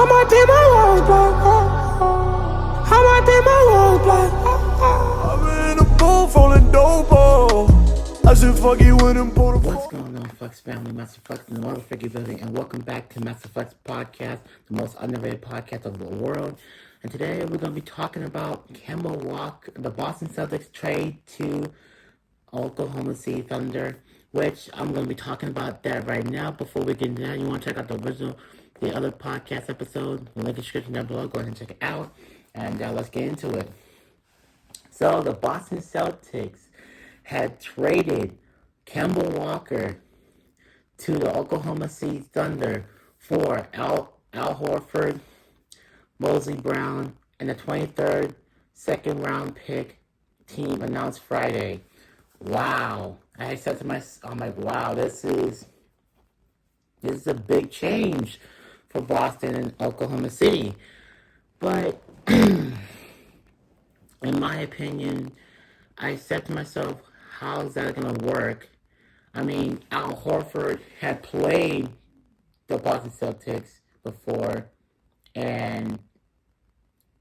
might paint my walls black. I might paint my walls black. I'm in a booth rolling dope. I said fuck you when I'm pulled What's going on, Flex family? MasterFlex in the motherfucking building, and welcome back to MasterFlex Podcast, the most underrated podcast of the world. And today we're going to be talking about Kemba Walker, the Boston Celtics trade to Oklahoma City Thunder, which I'm going to be talking about that right now. Before we get into that, you want to check out the other podcast episode, the link in the description down below. Go ahead and check it out, and let's get into it. So the Boston Celtics had traded Kemba Walker to the Oklahoma City Thunder for Al Horford, Mosley Brown, and the 23rd second round pick. Team announced Friday. Wow. I said to myself, I'm like, wow, this is a big change for Boston and Oklahoma City. But in my opinion, I said to myself, how is that going to work? I mean, Al Horford had played the Boston Celtics before, and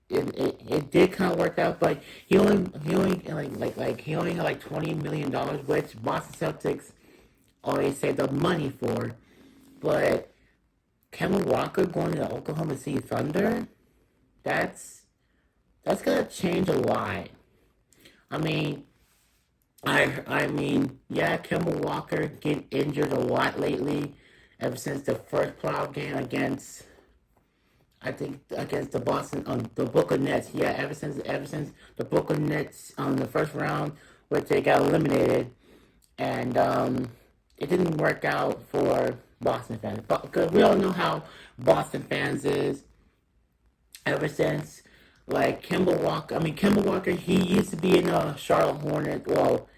it did kind of work out, but he only had like $20 million, which Boston Celtics always save the money for. But Kemba Walker going to the Oklahoma City Thunder, that's gonna change a lot. I mean, yeah, Kemba Walker get injured a lot lately, ever since the first playoff game against the Boston the Brooklyn Nets. Yeah, ever since the Brooklyn Nets the first round, which they got eliminated, and it didn't work out for Boston fans. But because we all know how Boston fans is, ever since. Like Kemba Walker, he used to be in Charlotte Hornets. Well,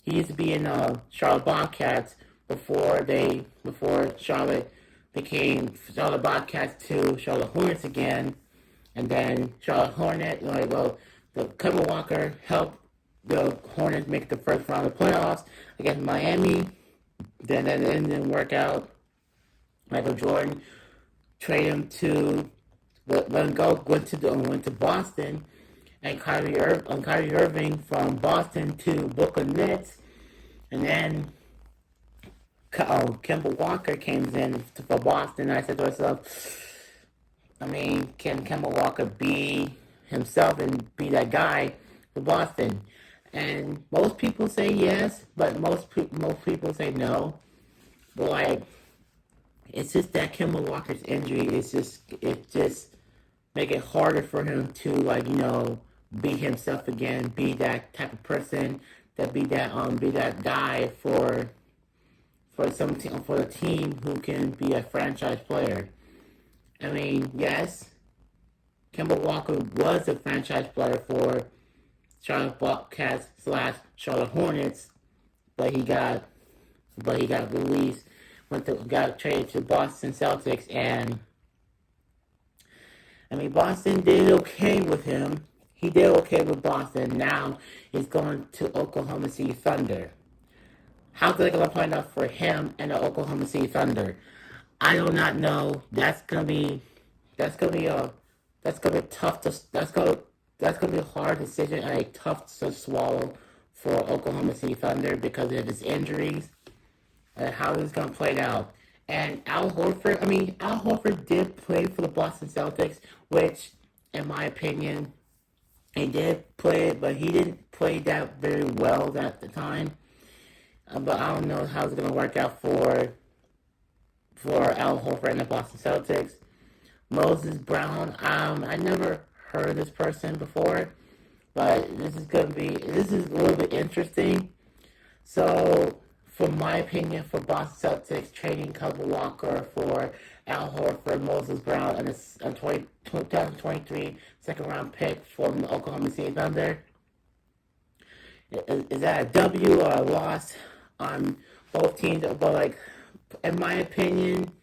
he used to be in Charlotte Bobcats before Charlotte became Charlotte Bobcats to Charlotte Hornets again, and then Charlotte Hornets. The Kemba Walker helped the Hornets make the first round of the playoffs against Miami. Then it didn't work out. Michael Jordan traded him to let him go. Went to Boston, and Kyrie Irving from Boston to Brooklyn Nets, and then Kemba Walker came in for Boston. I said to myself, I mean, can Kemba Walker be himself and be that guy for Boston? And most people say yes, but most people say no. But like, it's just that Kemba Walker's injury it just make it harder for him to be himself again, be that type of person, be that guy for the team who can be a franchise player. I mean, yes, Kemba Walker was a franchise player for Charlotte Bobcats / Charlotte Hornets, but he got released, got traded to Boston Celtics, and I mean, Boston did okay with him. He did okay with Boston. Now he's going to Oklahoma City Thunder. How's they gonna find out for him and the Oklahoma City Thunder? I do not know. That's gonna be tough that's gonna be a hard decision and a tough to swallow for Oklahoma City Thunder because of his injuries and how he's gonna play it out. And Al Horford did play for the Boston Celtics, which, in my opinion, he did play, but he didn't play that very well at the time. But I don't know how it's going to work out for Al Horford and the Boston Celtics. Moses Brown, I never heard of this person before, but this is a little bit interesting. So, for my opinion, for Boston Celtics, trading Kemba Walker for Al Horford, Moses Brown, and a 2023 second round pick from the Oklahoma City Thunder, is that a W or a loss on both teams? But in my opinion,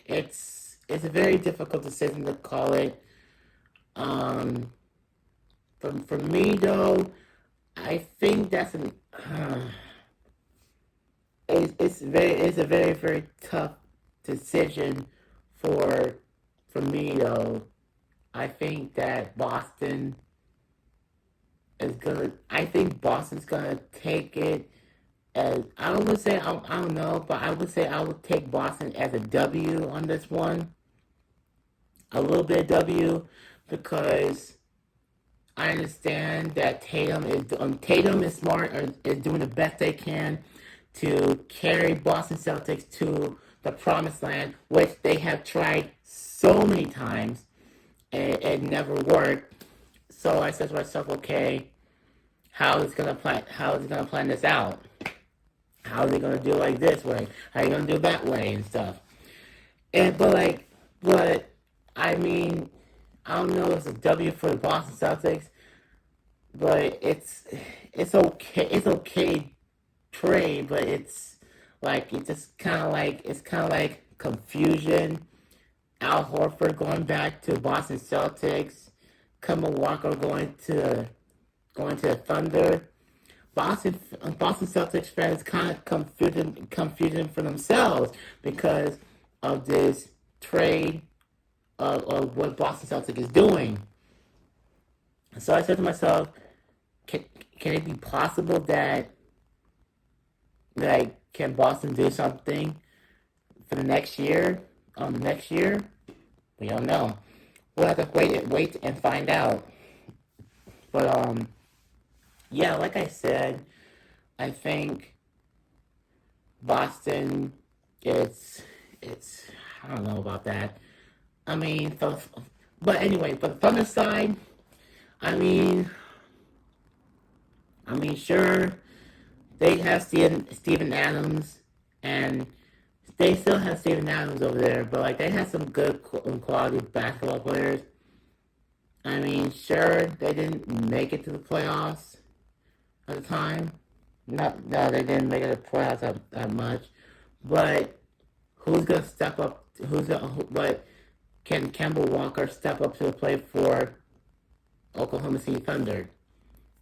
it's a very difficult decision to call it. For me though, I think that's it's a very, very tough decision for me though, I think that Boston is gonna. I think Boston's gonna take it as I would say. I don't know, but I would say I would take Boston as a W on this one. A little bit of W because I understand that Tatum is smart or is doing the best they can to carry Boston Celtics to the promised land, which they have tried so many times and it never worked. So I said to myself, okay, how is it gonna plan? How is it gonna plan this out? How is it gonna do it like this way? How are you gonna do it that way and stuff? But I mean, I don't know if it's a W for the Boston Celtics, but it's okay. It's okay trade, but it's kind of like confusion. Al Horford going back to Boston Celtics, Kemba Walker going to the Thunder. Boston Celtics fans kind of confusion for themselves because of this trade of what Boston Celtics is doing. So I said to myself, can it be possible that can Boston do something for the next year? The next year, we don't know. We'll have to wait and find out. But yeah, like I said, I think Boston. It's I don't know about that. I mean, but anyway, but the Thunder side, I mean, sure, they have Steven Adams, and they still have Steven Adams over there, but like they have some good quality basketball players. I mean, sure, they didn't make it to the playoffs at the time. No, they didn't make it to the playoffs that much. But who's gonna step up? But can Kemba Walker step up to the plate for Oklahoma City Thunder?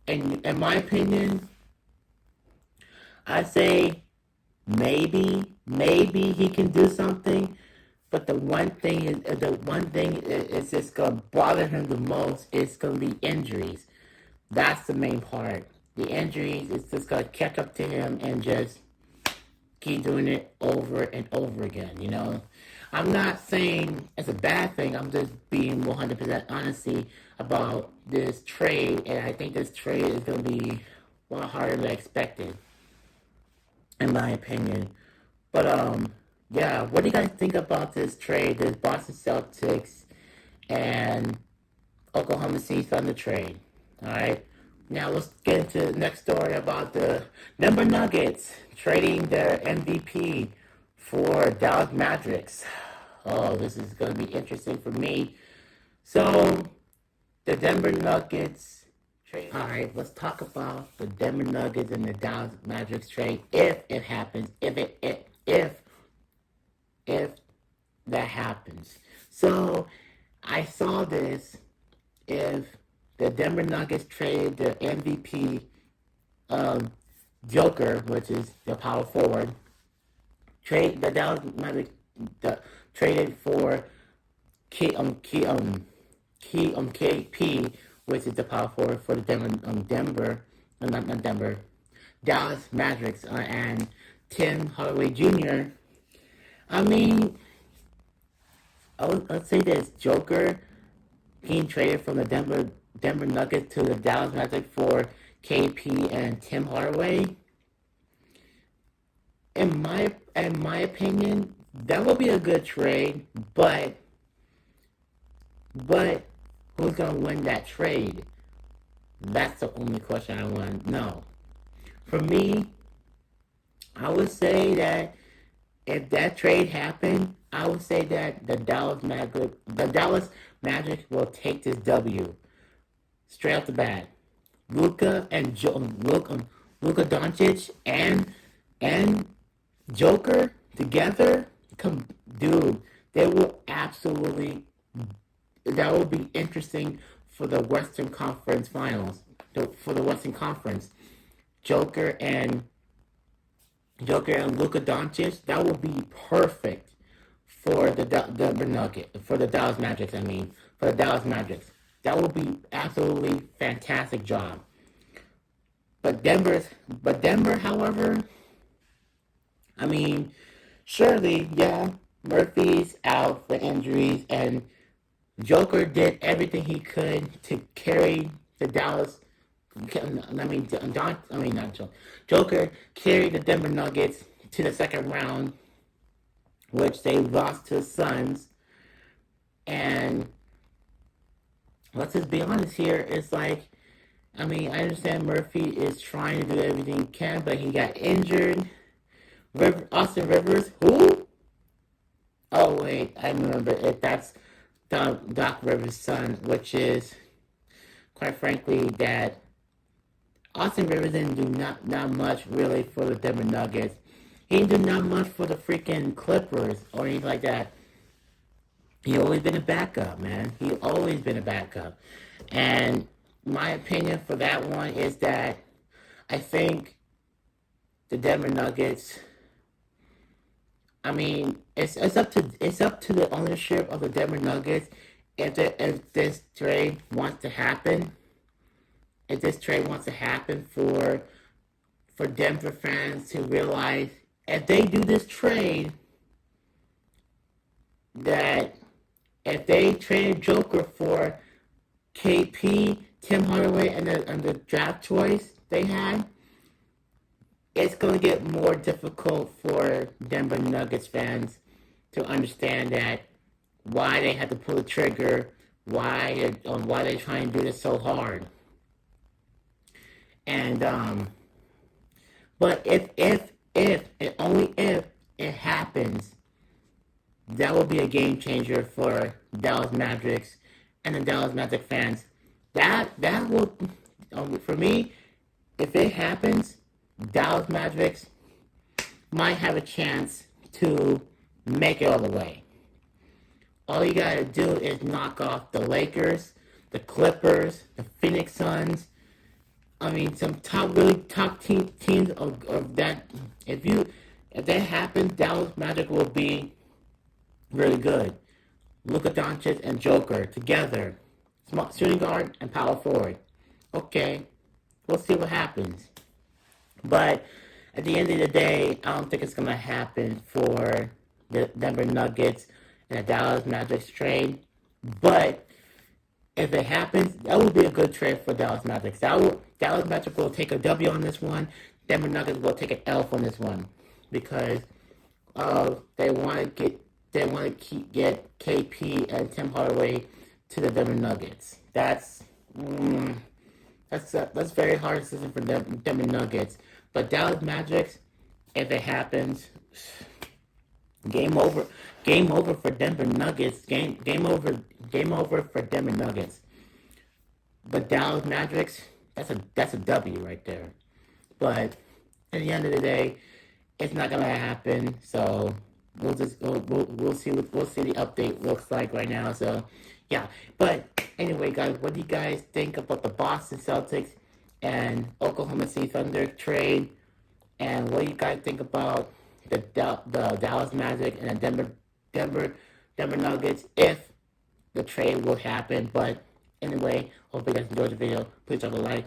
And in my opinion, I say maybe he can do something. But the one thing is just gonna bother him the most is gonna be injuries. That's the main part. The injuries is just gonna catch up to him and just keep doing it over and over again. You know, I'm not saying it's a bad thing. I'm just being 100% honesty about this trade, and I think this trade is gonna be a lot harder than I expected, in my opinion. But yeah, what do you guys think about this trade, this Boston Celtics and Oklahoma City Thunder trade? All right. Now let's get into the next story about the Denver Nuggets trading their MVP for Dallas Mavericks. Oh, this is going to be interesting for me. So, the Denver Nuggets trade. All right, let's talk about the Denver Nuggets and the Dallas Mavericks trade if it happens. If that happens. So, I saw this if the Denver Nuggets traded their MVP Joker, which is the power forward, the Dallas Mavericks traded for KP, which is the power forward for the Dallas Mavericks, and Tim Hardaway Jr. I mean, let's say this: Joker being traded from the Denver Nuggets to the Dallas Mavericks for KP and Tim Hardaway. In my opinion, that would be a good trade, but who's gonna win that trade? That's the only question I want to know. For me, I would say that if that trade happened, I would say that the Dallas Magic will take this W straight off the bat. Luka Doncic and Joker together, dude, they will absolutely. That will be interesting for the Western Conference Finals. For the Western Conference, Joker and Luka Doncic, that would be perfect for the Dallas Mavericks. For the Dallas Mavericks, that would be absolutely fantastic job. But Denver, however, surely, yeah, Murphy's out for injuries, and Joker did everything he could to carry the Dallas. Not Joker. Joker carried the Denver Nuggets to the second round, which they lost to the Suns. And let's just be honest here. It's like, I understand Murphy is trying to do everything he can, but he got injured. Austin Rivers, who? Oh wait, I remember it. That's Doc Rivers' son, which is, quite frankly, that Austin Rivers didn't do not much really for the Denver Nuggets. He didn't do not much for the freaking Clippers or anything like that. He always been a backup, man. He always been a backup. And my opinion for that one is that I think the Denver Nuggets, it's up to the ownership of the Denver Nuggets if this trade wants to happen. If this trade wants to happen for Denver fans to realize if they do this trade, that if they trade Joker for KP, Tim Hardaway, and the draft choice they had, it's going to get more difficult for Denver Nuggets fans to understand that why they had to pull the trigger, why they're trying to do this so hard. And but if and only if it happens, that will be a game changer for Dallas Mavericks and the Dallas Mavericks fans. That will, for me, if it happens, Dallas Mavericks might have a chance to make it all the way. All you gotta do is knock off the Lakers, the Clippers, the Phoenix Suns. Some really top teams of that. If that happens, Dallas Magic will be really good. Luka Doncic and Joker together, small shooting guard and power forward. Okay, we'll see what happens. But at the end of the day, I don't think it's gonna happen for the Denver Nuggets and the Dallas Mavericks trade. But if it happens, that would be a good trade for Dallas Mavericks. Dallas Mavericks will take a W on this one. Denver Nuggets will take an L on this one because they want to get KP and Tim Hardaway to the Denver Nuggets. That's very hard decision for Denver Nuggets. But Dallas Mavericks, if it happens, game over for Denver Nuggets. Game over for Denver Nuggets. But Dallas Mavericks, that's a W right there. But at the end of the day, it's not gonna happen. So we'll see the update looks like right now. So yeah. But anyway, guys, what do you guys think about the Boston Celtics and Oklahoma City Thunder trade? And what do you guys think about the Dallas Magic and the Denver Nuggets if the trade will happen? But anyway, hope you guys enjoyed the video. Please drop a like,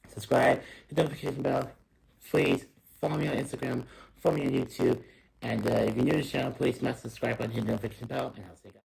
subscribe, hit the notification bell. Please follow me on Instagram, follow me on YouTube, and if you're new to the channel, please smash the subscribe button, hit the notification bell, and I'll see you guys.